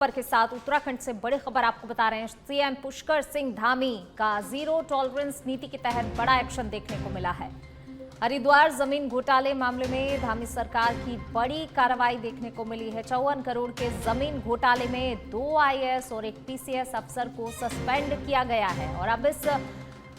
खबर के साथ उत्तराखंड से बड़ी खबर आपको बता रहे हैं। सीएम पुष्कर सिंह धामी का जीरो टॉलरेंस नीति के तहत बड़ा एक्शन देखने को मिला है। हरिद्वार जमीन घोटाले मामले में धामी सरकार की बड़ी कार्रवाई देखने को मिली है। 54 करोड़ के जमीन घोटाले में 2 आईएएस और 1 पीसीएस अफसर को सस्पेंड किया गया है और अब इस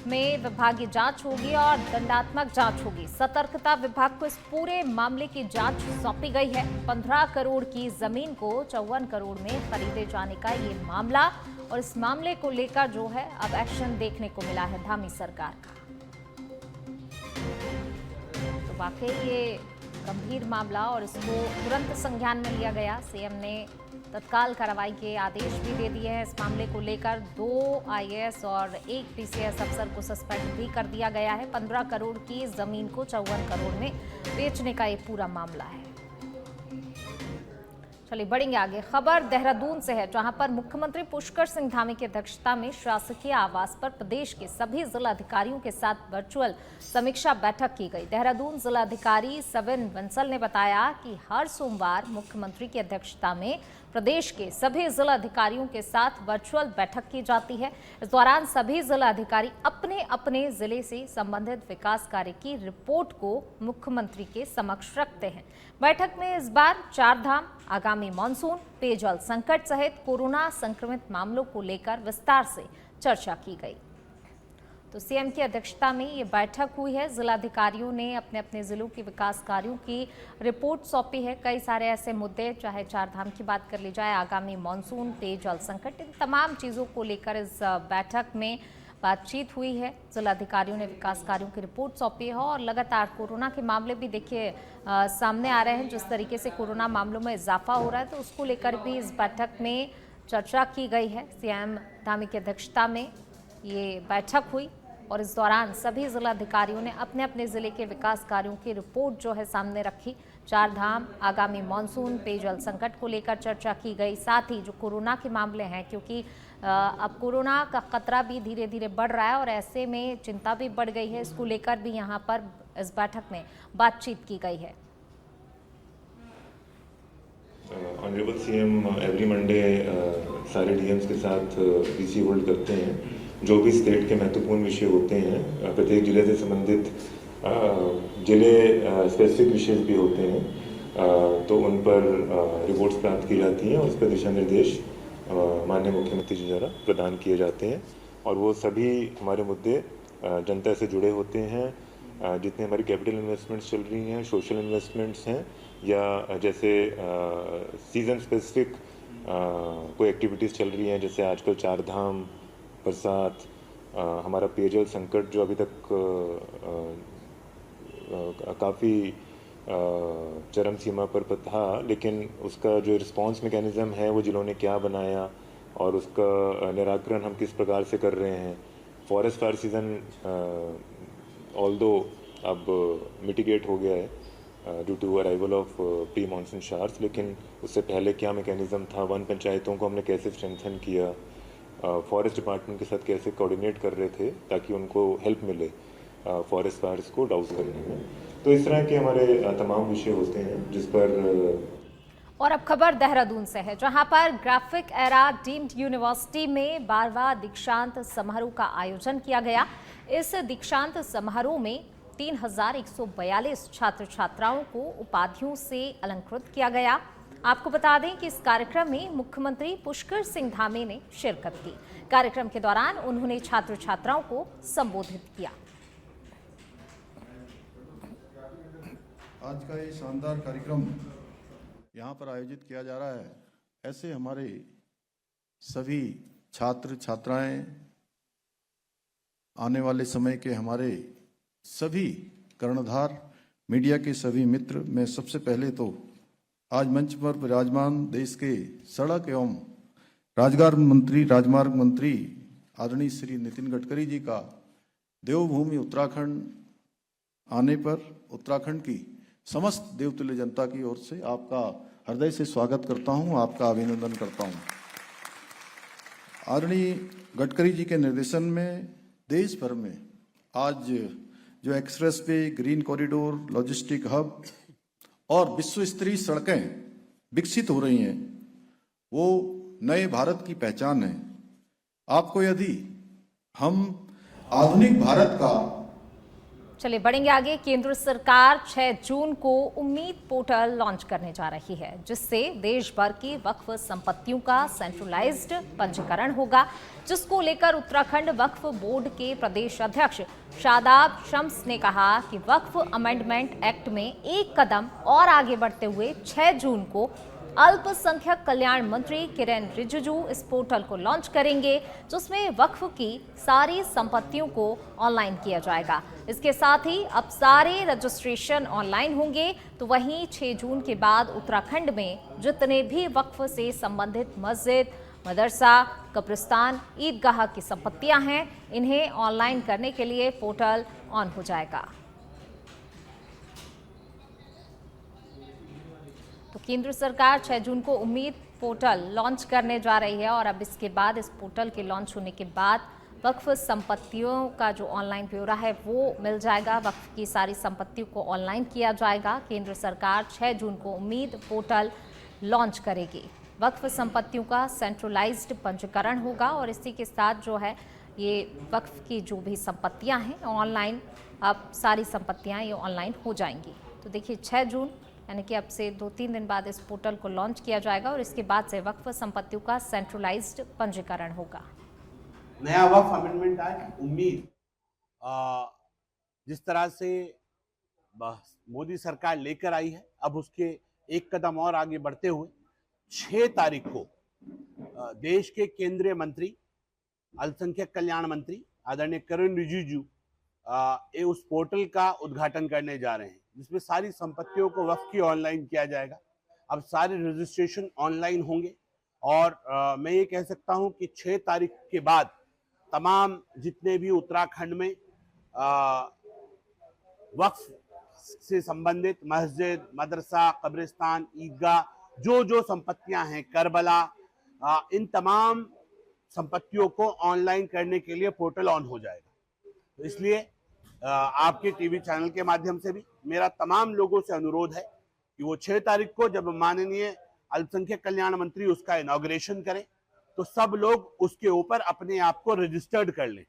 में विभागीय जांच होगी और दंडात्मक जांच होगी। सतर्कता विभाग को इस पूरे मामले की जांच सौंपी गई है। 15 करोड़ की जमीन को 54 करोड़ में खरीदे जाने का ये मामला और इस मामले को लेकर जो है अब एक्शन देखने को मिला है धामी सरकार का। तो वाकई ये गंभीर मामला और इसको तुरंत संज्ञान में लिया गया। सीएम ने तत्काल कार्रवाई के आदेश भी दे दिए हैं। इस मामले को लेकर 2 आईएएस और 1 पीसीएस अफसर को सस्पेंड भी कर दिया गया है। 15 करोड़ की जमीन को 54 करोड़ में बेचने का ये पूरा मामला है। चलिए बढ़ेंगे आगे। खबर देहरादून से है, जहां पर मुख्यमंत्री पुष्कर सिंह धामी की अध्यक्षता में शासकीय आवास पर प्रदेश के सभी जिलाधिकारियों के साथ वर्चुअल समीक्षा बैठक की गई। देहरादून जिलाधिकारी सविन बंसल ने बताया कि हर सोमवार मुख्यमंत्री की अध्यक्षता में प्रदेश के सभी जिलाधिकारियों के साथ वर्चुअल बैठक की जाती है। इस दौरान सभी जिलाधिकारी अपने अपने जिले से संबंधित विकास कार्य की रिपोर्ट को मुख्यमंत्री के समक्ष रखते हैं। बैठक में इस बार 4 धाम, आगामी मानसून, पेयजल संकट सहित कोरोना संक्रमित मामलों को लेकर विस्तार से चर्चा की गई। तो सीएम की अध्यक्षता में ये बैठक हुई है। जिलाधिकारियों ने अपने अपने जिलों के विकास कार्यों की रिपोर्ट सौंपी है। कई सारे ऐसे मुद्दे, चाहे 4 धाम की बात कर ली जाए, आगामी मानसून, पेयजल संकट, इन तमाम चीज़ों को लेकर इस बैठक में बातचीत हुई है। जिलाधिकारियों ने विकास कार्यों की रिपोर्ट सौंपी है और लगातार कोरोना के मामले भी देखिए सामने आ रहे हैं। जिस तरीके से कोरोना मामलों में इजाफा हो रहा है, तो उसको लेकर भी इस बैठक में चर्चा की गई है। सीएम धामी की अध्यक्षता में ये बैठक हुई और इस दौरान सभी जिलाधिकारियों ने अपने अपने जिले के विकास कार्यों की रिपोर्ट जो है सामने रखी। 4 धाम, आगामी मानसून, पेयजल संकट को लेकर चर्चा की गई। साथ ही जो कोरोना के मामले हैं, क्योंकि अब कोरोना का खतरा भी धीरे धीरे बढ़ रहा है और ऐसे में चिंता भी बढ़ गई है, इसको लेकर भी यहाँ पर इस बैठक में बातचीत की गई है। ऑनरेबल सीएम एवरी मंडे सारे डीएम्स के साथ पीसी होल्ड करते हैं। जो भी स्टेट के महत्वपूर्ण विषय होते हैं, प्रत्येक जिले से संबंधित जिले स्पेसिफिक विषय भी होते हैं, तो उन पर रिपोर्ट्स प्राप्त की जाती हैं और उस पर दिशा निर्देश माननीय मुख्यमंत्री जी द्वारा प्रदान किए जाते हैं। और वो सभी हमारे मुद्दे जनता से जुड़े होते हैं। जितने हमारी कैपिटल इन्वेस्टमेंट्स चल रही हैं, सोशल इन्वेस्टमेंट्स हैं, या जैसे सीज़न स्पेसिफिक कोई एक्टिविटीज़ चल रही हैं, जैसे आजकल 4 धाम, बरसात, हमारा पेयजल संकट जो अभी तक काफ़ी चरम सीमा पर था, लेकिन उसका जो रिस्पांस मैकेनिज़्म है वो जिलों ने क्या बनाया और उसका निराकरण हम किस प्रकार से कर रहे हैं। फॉरेस्ट फायर सीज़न ऑल्दो अब मिटिगेट हो गया है due to arrival of pre monsoon showers, लेकिन उससे पहले क्या मैकेनिज़्म था, वन पंचायतों को हमने कैसे स्ट्रेंथन किया, फॉरेस्ट डिपार्टमेंट के साथ कैसे कोऑर्डिनेट कर रहे थे ताकि उनको हेल्प मिले फॉरेस्ट फायर्स को डाउस करने में। तो इस तरह के हमारे तमाम विषय होते हैं जिस पर। और अब खबर देहरादून से है, जहां पर ग्राफिक एरा डीम्ड यूनिवर्सिटी में 12वां दीक्षांत समारोह का आयोजन किया गया। इस दीक्षांत समारोह में 3142 छात्र छात्राओं को उपाधियों से अलंकृत किया गया। आपको बता दें कि इस कार्यक्रम में मुख्यमंत्री पुष्कर सिंह धामी ने शिरकत की। कार्यक्रम के दौरान उन्होंने छात्र छात्राओं को संबोधित किया। आज का ये शानदार कार्यक्रम यहाँ पर आयोजित किया जा रहा है, ऐसे हमारे सभी छात्र छात्राएं, आने वाले समय के हमारे सभी कर्णधार, मीडिया के सभी मित्र, मैं सबसे पहले तो आज मंच पर विराजमान देश के सड़क एवं राजमार्ग मंत्री आदरणीय श्री नितिन गडकरी जी का देवभूमि उत्तराखंड आने पर उत्तराखंड की समस्त देवतुल्य जनता की ओर से आपका हृदय से स्वागत करता हूं, आपका अभिनंदन करता हूं। आदरणीय गडकरी जी के निर्देशन में देश भर में आज जो express way, green corridor, logistic hub और विश्व स्तरीय सड़कें विकसित हो रही हैं, वो नए भारत की पहचान है। आपको यदि हम आधुनिक भारत का चलिए बढ़ेंगे आगे। केंद्र सरकार 6 जून को उम्मीद पोर्टल लॉन्च करने जा रही है, जिससे देश भर की वक्फ संपत्तियों का सेंट्रलाइज्ड पंजीकरण होगा, जिसको लेकर उत्तराखंड वक्फ बोर्ड के प्रदेश अध्यक्ष शादाब शम्स ने कहा कि वक्फ अमेंडमेंट एक्ट में एक कदम और आगे बढ़ते हुए 6 जून को अल्पसंख्यक कल्याण मंत्री किरेन रिजिजू इस पोर्टल को लॉन्च करेंगे, जिसमें वक्फ की सारी संपत्तियों को ऑनलाइन किया जाएगा। इसके साथ ही अब सारे रजिस्ट्रेशन ऑनलाइन होंगे। तो वहीं 6 जून के बाद उत्तराखंड में जितने भी वक्फ से संबंधित मस्जिद, मदरसा, कब्रिस्तान, ईदगाह की संपत्तियां हैं, इन्हें ऑनलाइन करने के लिए पोर्टल ऑन हो जाएगा। तो केंद्र सरकार 6 जून को उम्मीद पोर्टल लॉन्च करने जा रही है और अब इसके बाद इस पोर्टल के लॉन्च होने के बाद वक्फ संपत्तियों का जो ऑनलाइन ब्यौरा है वो मिल जाएगा। वक्फ की सारी संपत्तियों को ऑनलाइन किया जाएगा। केंद्र सरकार 6 जून को उम्मीद पोर्टल लॉन्च करेगी। वक्फ संपत्तियों का सेंट्रलाइज्ड पंजीकरण होगा और इसी के साथ जो है ये वक्फ की जो भी संपत्तियां हैं ऑनलाइन, अब सारी संपत्तियां ये ऑनलाइन हो जाएंगी। तो देखिए 6 जून यानी कि अब से 2-3 दिन बाद इस पोर्टल को लॉन्च किया जाएगा और इसके बाद से वक्फ संपत्तियों का सेंट्रलाइज्ड पंजीकरण होगा। नया वक्फ अमेंडमेंट एक्ट उम्मीद जिस तरह से मोदी सरकार लेकर आई है, अब उसके एक कदम और आगे बढ़ते हुए 6 तारीख को देश के केंद्रीय मंत्री, अल्पसंख्यक कल्याण मंत्री आदरणीय किरेन रिजिजू उस पोर्टल का उद्घाटन करने जा रहे हैं, जिसमें सारी संपत्तियों को वक्फ की ऑनलाइन किया जाएगा। अब सारे रजिस्ट्रेशन ऑनलाइन होंगे और मैं ये कह सकता हूं कि 6 तारीख के बाद तमाम जितने भी उत्तराखंड में वक्फ से संबंधित मस्जिद, मदरसा, कब्रिस्तान, ईदगाह, जो संपत्तियां हैं, करबला, इन तमाम संपत्तियों को ऑनलाइन करने के लिए पोर्टल ऑन हो जाएगा। तो इसलिए आपके टीवी चैनल के माध्यम से भी मेरा तमाम लोगों से अनुरोध है कि वो 6 तारीख को जब माननीय अल्पसंख्यक कल्याण मंत्री उसका इनॉग्रेशन करें तो सब लोग उसके ऊपर अपने आप को रजिस्टर्ड कर लें,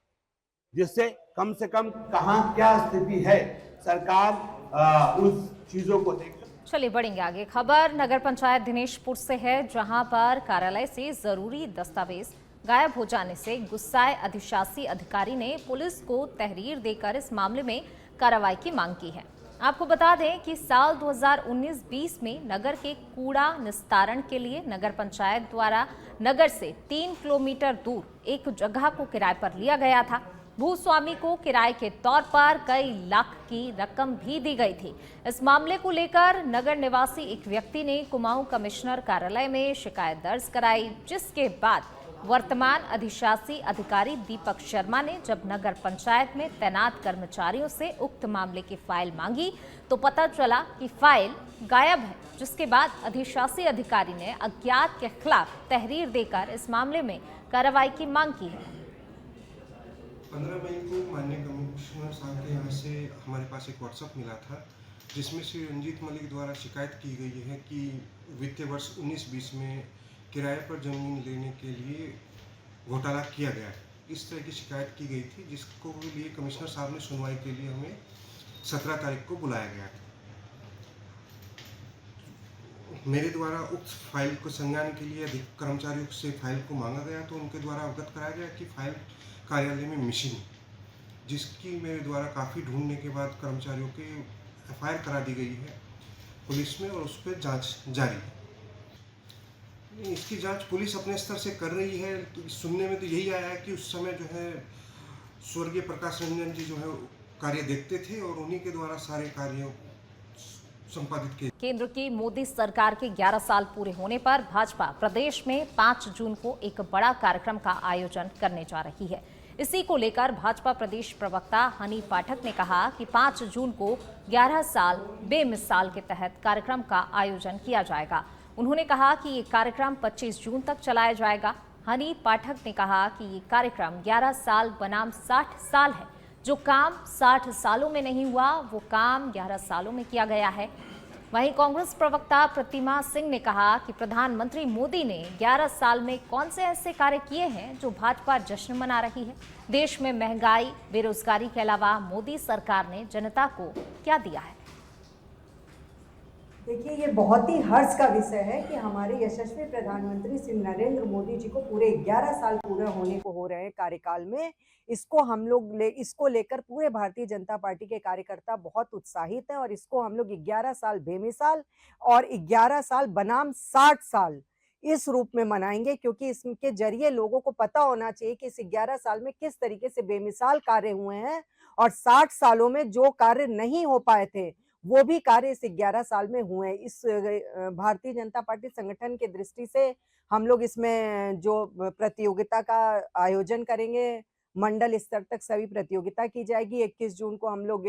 जिससे कम से कम कहां क्या स्थिति है सरकार उस चीजों को देख। चलिए बढ़ेंगे आगे। खबर नगर पंचायत दिनेशपुर से है, जहां पर कार्यालय से जरूरी दस्तावेज गायब हो जाने से गुस्साए अधिशासी अधिकारी ने पुलिस को तहरीर देकर इस मामले में कार्रवाई की मांग की है। आपको बता दें कि साल 2019-20 में नगर के कूड़ा निस्तारण के लिए नगर पंचायत द्वारा नगर से 3 किलोमीटर दूर एक जगह को किराए पर लिया गया था। भूस्वामी को किराए के तौर पर कई लाख की रकम भी दी गई थी। इस मामले को लेकर नगर निवासी एक व्यक्ति ने कुमाऊं कमिश्नर कार्यालय में शिकायत दर्ज कराई, जिसके बाद वर्तमान अधिशासी अधिकारी दीपक शर्मा ने जब नगर पंचायत में तैनात कर्मचारियों से उक्त मामले की फाइल मांगी तो पता चला कि फाइल गायब है, जिसके बाद अधिशासी अधिकारी ने अज्ञात के खिलाफ तहरीर देकर इस मामले में कार्रवाई की मांग की है। 15 मई को माननीय कमिश्नर साहब के यहाँ से हमारे पास एक व्हाट्सएप मिला था, जिसमें श्री रंजीत मलिक द्वारा शिकायत की गई है कि वित्तीय वर्ष 19-20 में किराए पर जमीन लेने के लिए घोटाला किया गया है। इस तरह की शिकायत की गई थी, जिसको लिए कमिश्नर साहब ने सुनवाई के लिए हमें 17 तारीख को बुलाया गया था। मेरे द्वारा उक्त फाइल को संज्ञान के लिए कर्मचारियों से फाइल को मांगा गया तो उनके द्वारा अवगत कराया गया कि फाइल कार्यालय में मिसिंग, जिसकी मेरे द्वारा काफ़ी ढूंढने के बाद कर्मचारियों के FIR करा दी गई है पुलिस में और उस पर जाँच जारी है। इसकी जांच पुलिस अपने स्तर से कर रही है। तो सुनने में तो यही आया है कि उस समय जो है स्वर्गीय प्रकाश रंजन जी जो है कार्य देखते थे और उन्हीं के द्वारा सारे कार्य संपादित किए। केंद्र की मोदी सरकार के 11 साल पूरे होने पर भाजपा प्रदेश में 5 जून को एक बड़ा कार्यक्रम का आयोजन करने जा रही है। इसी को लेकर भाजपा प्रदेश प्रवक्ता हनी पाठक ने कहा कि 5 जून को 11 साल बेमिसाल के तहत कार्यक्रम का आयोजन किया जाएगा। उन्होंने कहा कि ये कार्यक्रम 25 जून तक चलाया जाएगा। हनी पाठक ने कहा कि ये कार्यक्रम 11 साल बनाम 60 साल है। जो काम 60 सालों में नहीं हुआ वो काम 11 सालों में किया गया है। वहीं कांग्रेस प्रवक्ता प्रतिमा सिंह ने कहा कि प्रधानमंत्री मोदी ने 11 साल में कौन से ऐसे कार्य किए हैं जो भाजपा जश्न मना रही है। देश में महंगाई, बेरोजगारी के अलावा मोदी सरकार ने जनता को क्या दिया है। देखिए, ये बहुत ही हर्ष का विषय है कि हमारे यशस्वी प्रधानमंत्री श्री नरेंद्र मोदी जी को पूरे 11 साल पूरे होने को हो रहे हैं कार्यकाल में। इसको लेकर पूरे भारतीय जनता पार्टी के कार्यकर्ता बहुत उत्साहित हैं और इसको हम लोग 11 साल बेमिसाल और 11 साल बनाम 60 साल इस रूप में मनाएंगे, क्योंकि इसके जरिए लोगों को पता होना चाहिए कि इस 11 साल में किस तरीके से बेमिसाल कार्य हुए हैं और 60 सालों में जो कार्य नहीं हो पाए थे वो भी कार्य इस 11 साल में हुए। इस भारतीय जनता पार्टी संगठन के दृष्टि से हम लोग इसमें जो प्रतियोगिता का आयोजन करेंगे, मंडल स्तर तक सभी प्रतियोगिता की जाएगी। 21 जून को हम लोग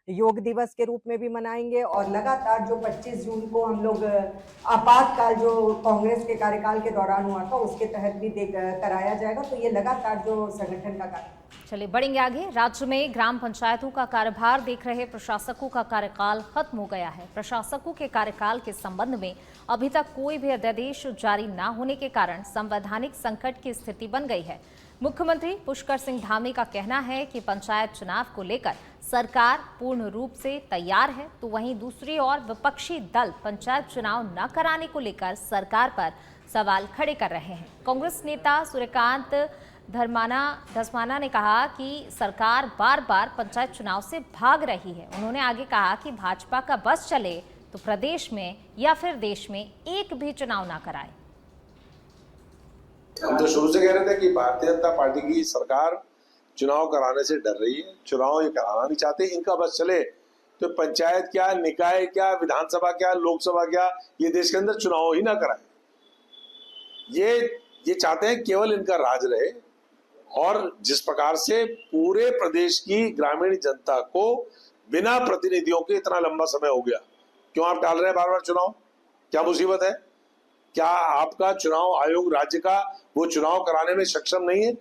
योग दिवस के रूप में भी मनाएंगे और लगातार जो 25 जून को हम लोग आपातकाल जो कांग्रेस के कार्यकाल के दौरान हुआ था उसके तहत भी कराया जाएगा। तो ये लगातार जो संगठन का कार्य। चलिए बढ़ेंगे आगे। राज्य में ग्राम पंचायतों का कार्यभार देख रहे प्रशासकों का कार्यकाल खत्म हो गया है। प्रशासकों के कार्यकाल के संबंध में अभी तक कोई भी अध्यादेश जारी न होने के कारण संवैधानिक संकट की स्थिति बन गई है। मुख्यमंत्री पुष्कर सिंह धामी का कहना है कि पंचायत चुनाव को लेकर सरकार पूर्ण रूप से तैयार है, तो वहीं दूसरी ओर विपक्षी दल पंचायत चुनाव न कराने को लेकर सरकार पर सवाल खड़े कर रहे हैं। कांग्रेस नेता सूर्यकांत धस्माना ने कहा कि सरकार बार बार पंचायत चुनाव से भाग रही है। उन्होंने आगे कहा कि भाजपा का बस चले तो प्रदेश में या फिर देश में एक भी चुनाव ना कराए। हम तो शुरू से कह रहे थे कि भारतीय जनता पार्टी की सरकार चुनाव कराने से डर रही है, चुनाव ये कराना नहीं चाहते। इनका बस चले तो पंचायत क्या, निकाय क्या, विधानसभा क्या, लोकसभा क्या, ये देश के अंदर चुनाव ही ना कराए। ये चाहते हैं केवल इनका राज रहे। और जिस प्रकार से पूरे प्रदेश की ग्रामीण जनता को बिना प्रतिनिधियों के इतना लंबा समय हो गया, क्यों आप टाल रहे हैं बार बार चुनाव? क्या मुसीबत है? क्या आपका चुनाव आयोग राज्य का वो चुनाव कराने में सक्षम नहीं है?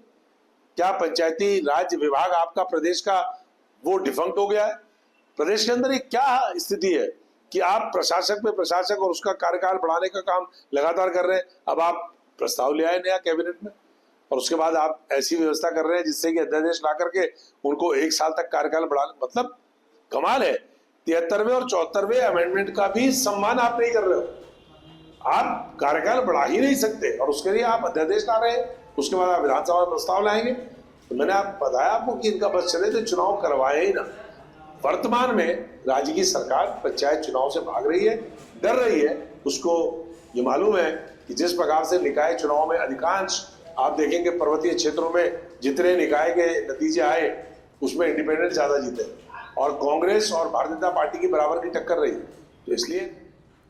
क्या पंचायती राज विभाग आपका प्रदेश का वो डिफंक्ट हो गया है? प्रदेश के अंदर ये क्या स्थिति है कि आप प्रशासक पे प्रशासक और उसका कार्यकाल बढ़ाने का काम लगातार कर रहे हैं। अब आप प्रस्ताव ले आए नया कैबिनेट में और उसके बाद आप ऐसी व्यवस्था कर रहे हैं जिससे कि अध्यादेश ला करके उनको 1 साल तक कार्यकाल बढ़ाने, मतलब कमाल है। 73वें और 74वें अमेंडमेंट का भी सम्मान आप नहीं कर रहे हो। आप कार्यकाल बढ़ा ही नहीं सकते और उसके लिए आप अध्यादेश ला रहे हैं, उसके बाद आप विधानसभा में प्रस्ताव लाएंगे। तो मैंने बताया आपको कि इनका बस चले तो चुनाव करवाए ही ना। वर्तमान में राज्य की सरकार पंचायत चुनाव से भाग रही है, डर रही है। उसको ये मालूम है कि जिस प्रकार से निकाय चुनाव में अधिकांश आप देखेंगे पर्वतीय क्षेत्रों में जितने निकाय के नतीजे आए उसमें इंडिपेंडेंट ज्यादा जीते और कांग्रेस और भारतीय जनता पार्टी की बराबर की टक्कर रही। तो इसलिए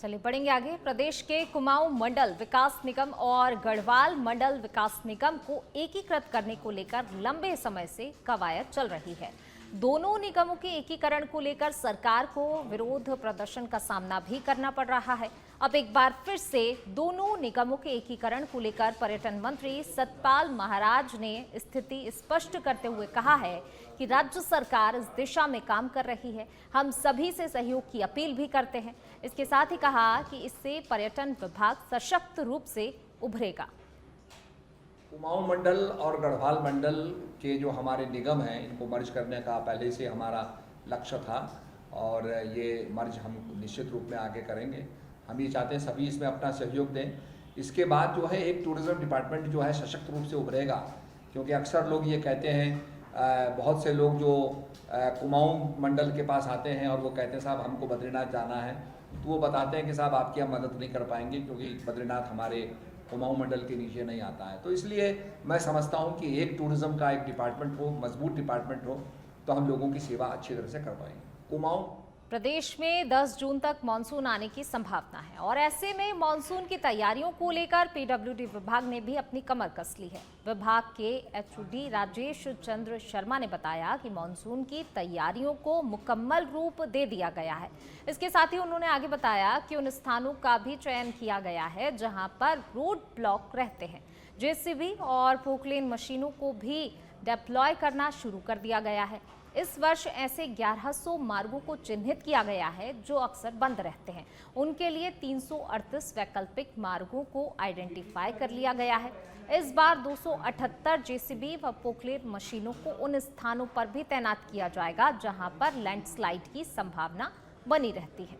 चलिए बढ़ेंगे आगे। प्रदेश के कुमाऊं मंडल विकास निगम और गढ़वाल मंडल विकास निगम को एकीकृत करने को लेकर लंबे समय से कवायद चल रही है। दोनों निगमों के एकीकरण को लेकर सरकार को विरोध प्रदर्शन का सामना भी करना पड़ रहा है। अब एक बार फिर से दोनों निगमों के एकीकरण को लेकर पर्यटन मंत्री सतपाल महाराज ने स्थिति स्पष्ट करते हुए कहा है कि राज्य सरकार इस दिशा में काम कर रही है। हम सभी से सहयोग की अपील भी करते हैं। इसके साथ ही कहा कि इससे पर्यटन विभाग सशक्त रूप से उभरेगा। कुमाऊं मंडल और गढ़वाल मंडल के जो हमारे निगम हैं इनको मर्ज करने का पहले से हमारा लक्ष्य था और ये मर्ज हम निश्चित रूप में आगे करेंगे। हम ये चाहते हैं सभी इसमें अपना सहयोग दें। इसके बाद जो है एक टूरिज़्म डिपार्टमेंट जो है सशक्त रूप से उभरेगा, क्योंकि अक्सर लोग ये कहते हैं, बहुत से लोग जो कुमाऊं मंडल के पास आते हैं और वो कहते हैं साहब हमको बद्रीनाथ जाना है, तो वो बताते हैं कि साहब आपकी हम मदद नहीं कर पाएंगे क्योंकि बद्रीनाथ हमारे कुमाऊं मंडल के नीचे नहीं आता है। तो इसलिए मैं समझता हूं कि एक टूरिज़्म का एक डिपार्टमेंट हो, मजबूत डिपार्टमेंट हो, तो हम लोगों की सेवा अच्छी तरह से कर पाएंगे। कुमाऊं प्रदेश में 10 जून तक मानसून आने की संभावना है और ऐसे में मानसून की तैयारियों को लेकर पीडब्ल्यूडी विभाग ने भी अपनी कमर कस ली है। विभाग के एचओडी राजेश चंद्र शर्मा ने बताया कि मानसून की तैयारियों को मुकम्मल रूप दे दिया गया है। इसके साथ ही उन्होंने आगे बताया कि उन स्थानों का भी चयन किया गया है जहां पर रोड ब्लॉक रहते हैं। जेसीबी और पोकलेन मशीनों को भी डिप्लॉय करना शुरू कर दिया गया है। इस वर्ष ऐसे 1100 मार्गों को चिन्हित किया गया है जो अक्सर बंद रहते हैं। उनके लिए 338 वैकल्पिक मार्गों को आइडेंटिफाई कर लिया गया है। इस बार 278 जेसीबी व पोकलेन मशीनों को उन स्थानों पर भी तैनात किया जाएगा जहां पर लैंडस्लाइड की संभावना बनी रहती है।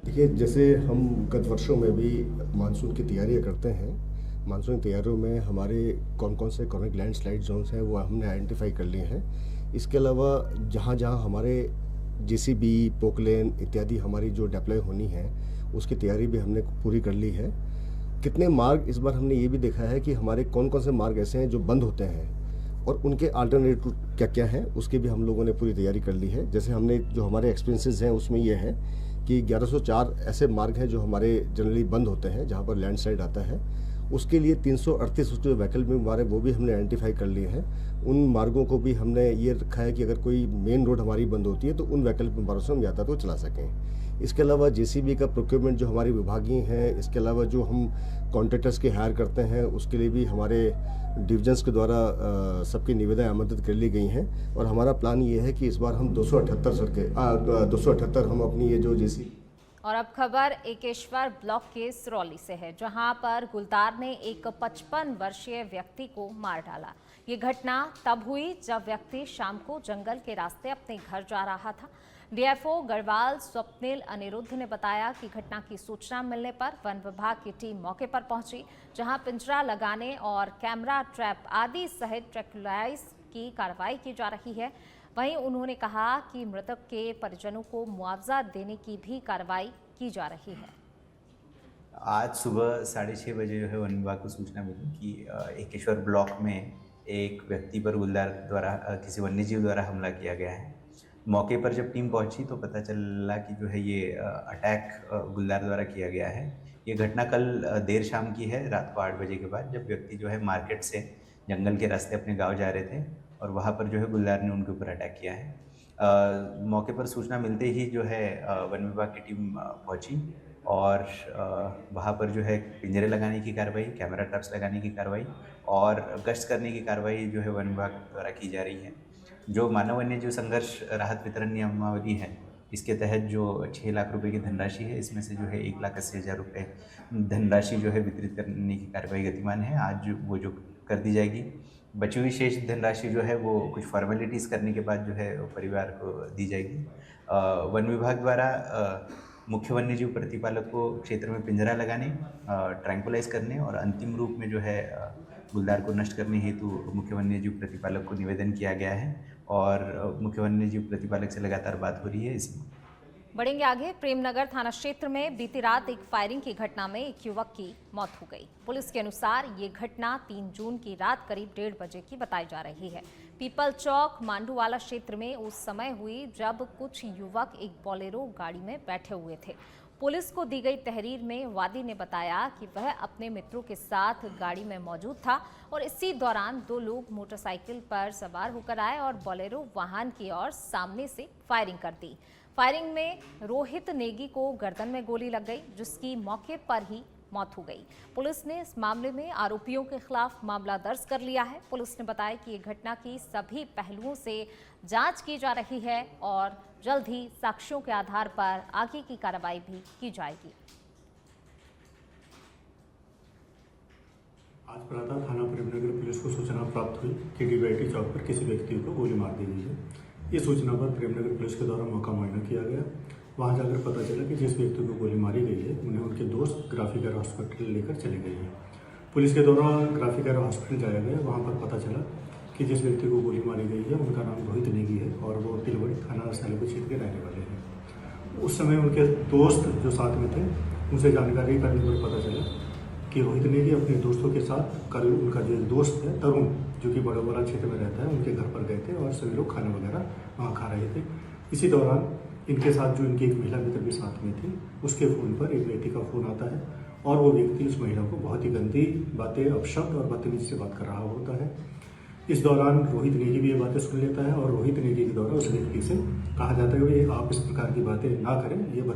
देखिए, जैसे हम गत वर्षों में भी मानसून की तैयारियां करते हैं, मानसून की तैयारियों में हमारे कौन कौन से क्रॉनिक लैंडस्लाइड जोन्स हैं वो हमने आइडेंटिफाई कर लिए हैं। इसके अलावा जहाँ जहाँ हमारे जेसीबी, पोकलेन इत्यादि हमारी जो डिप्लॉय होनी है उसकी तैयारी भी हमने पूरी कर ली है। कितने मार्ग, इस बार हमने ये भी देखा है कि हमारे कौन कौन से मार्ग ऐसे हैं जो बंद होते हैं और उनके अल्टरनेट रूट क्या क्या हैं, उसकी भी हम लोगों ने पूरी तैयारी कर ली है। जैसे हमने जो हमारे एक्सपेंसेस हैं उसमें ये है कि 1104 ऐसे मार्ग हैं जो हमारे जनरली बंद होते हैं जहाँ पर लैंडस्लाइड आता है। उसके लिए 338 उसके वैकल्पिक मार्ग वो भी हमने आइडेंटिफाई कर लिए हैं। उन मार्गों को भी हमने ये रखा है कि अगर कोई मेन रोड हमारी बंद होती है तो उन वैकल्पिक मार्गों से हम यातायात को चला सकें। इसके अलावा जेसीबी का प्रोक्योरमेंट जो हमारी विभागीय हैं, इसके अलावा जो हम कॉन्ट्रैक्टर्स के हायर करते हैं उसके लिए भी हमारे डिविजन्स के द्वारा सबकी निविदाएं आमंत्रित कर ली गई हैं। और हमारा प्लान ये है कि इस बार हम 278 हम अपनी ये जो जेसीबी। और अब खबर एकेश्वर ब्लॉक के सिरौली से है, जहां पर गुलदार ने एक 55 वर्षीय व्यक्ति को मार डाला। ये घटना तब हुई जब व्यक्ति शाम को जंगल के रास्ते अपने घर जा रहा था। डीएफओ गढ़वाल स्वप्निल अनिरुद्ध ने बताया कि घटना की सूचना मिलने पर वन विभाग की टीम मौके पर पहुंची, जहां पिंजरा लगाने और कैमरा ट्रैप आदि सहित ट्रैंक्विलाइज की कार्रवाई की जा रही है। वहीं उन्होंने कहा कि मृतक के परिजनों को मुआवजा देने की भी कार्रवाई की जा रही है। आज सुबह 6:30 बजे जो है वन विभाग को सूचना मिली कि एकेश्वर ब्लॉक में एक व्यक्ति पर गुलदार द्वारा किसी वन्यजीव द्वारा हमला किया गया है। मौके पर जब टीम पहुंची तो पता चला कि जो है ये अटैक गुलदार द्वारा किया गया है। ये घटना कल देर शाम की है, रात को 8 बजे के बाद, जब व्यक्ति जो है मार्केट से जंगल के रास्ते अपने गांव जा रहे थे और वहाँ पर जो है गुलदार ने उनके ऊपर अटैक किया है। मौके पर सूचना मिलते ही जो है वन विभाग की टीम पहुंची और वहाँ पर जो है पिंजरे लगाने की कार्रवाई, कैमरा ट्रैप्स लगाने की कार्रवाई और गश्त करने की कार्रवाई जो है वन विभाग द्वारा की जा रही है। जो मानव वन्यजीव संघर्ष राहत वितरण नियमावली है, इसके तहत जो 6 लाख रुपए की धनराशि है, इसमें से जो है 1,80,000 रुपये धनराशि जो है वितरित करने की कार्रवाई गतिमान है। आज वो जो कर दी जाएगी। बची हुई शेष धनराशि जो है वो कुछ फॉर्मेलिटीज़ करने के बाद जो है परिवार को दी जाएगी। वन विभाग द्वारा मुख्य वन्यजीव प्रतिपालक को क्षेत्र में पिंजरा लगाने, ट्रैंक्विलाइज करने और अंतिम रूप में जो है गुलदार को नष्ट करने हेतु मुख्य वन्यजीव प्रतिपालक को निवेदन किया गया है और मुख्य वन्यजीव प्रतिपालक से लगातार बात हो रही है। इसमें बढ़ेंगे आगे। प्रेमनगर थाना क्षेत्र में बीती रात एक फायरिंग की घटना में एक युवक की मौत हो गई। पुलिस के अनुसार ये घटना 3 जून की रात करीब 1:30 बजे की बताई जा रही है। पीपल चौक मांडूवाला क्षेत्र में उस समय हुई जब कुछ युवक एक बोलेरो गाड़ी में बैठे हुए थे। पुलिस को दी गई तहरीर में वादी ने बताया कि वह अपने मित्रों के साथ गाड़ी में मौजूद था और इसी दौरान 2 लोग मोटरसाइकिल पर सवार होकर आए और बोलेरो वाहन की ओर सामने से फायरिंग कर दी। फायरिंग में रोहित नेगी को गर्दन में गोली लग गई, जिसकी मौके पर ही मौत हो गई। पुलिस ने इस मामले में आरोपियों के खिलाफ मामला दर्ज कर लिया है। पुलिस ने बताया कि ये घटना की सभी पहलुओं से जांच की जा रही है और जल्द ही साक्ष्यों के आधार पर आगे की कार्रवाई भी की जाएगी। आज प्रातः थाना प्रेमनगर पुलिस को सूचना प्राप्त हुई कि डीबीआईटी चौक पर किसी व्यक्ति को गोली मार दी गई है। इस सूचना पर प्रेमनगर पुलिस के द्वारा मौका मुआयना किया गया। वहां जाकर पता चला कि जिस व्यक्ति को गोली मारी गई है उन्हें उनके दोस्त ग्राफिकर हॉस्पिटल लेकर चले गए हैं। पुलिस के द्वारा ग्राफिकर हॉस्पिटल जाया गया। वहां पर पता चला कि जिस व्यक्ति को गोली मारी गई है उनका नाम रोहित नेगी है और वो तिलवड़ी थाना सैलपुर क्षेत्र के रहने वाले हैं। उस समय उनके दोस्त जो साथ में थे उनसे जानकारी करने पर पता चला कि रोहित नेगी अपने दोस्तों के साथ कल उनका जो दोस्त है तरुण, जो कि बड़ोवाला क्षेत्र में रहता है, उनके घर पर गए थे और सभी लोग खाना वगैरह वहाँ खा रहे थे। इसी दौरान इनके साथ जो इनकी एक महिला मित्र भी साथ में थी, उसके फ़ोन पर एक व्यक्ति का फ़ोन आता है और वो व्यक्ति उस महिला को बहुत ही गंदी बातें, अपशब्द और बदतमीजी से बात कर रहा होता है। इस दौरान रोहित नेगी भी ये बातें सुन लेता है और रोहित नेगी के द्वारा उस व्यक्ति से कहा जाता है कि आप इस प्रकार की बातें ना करें, ये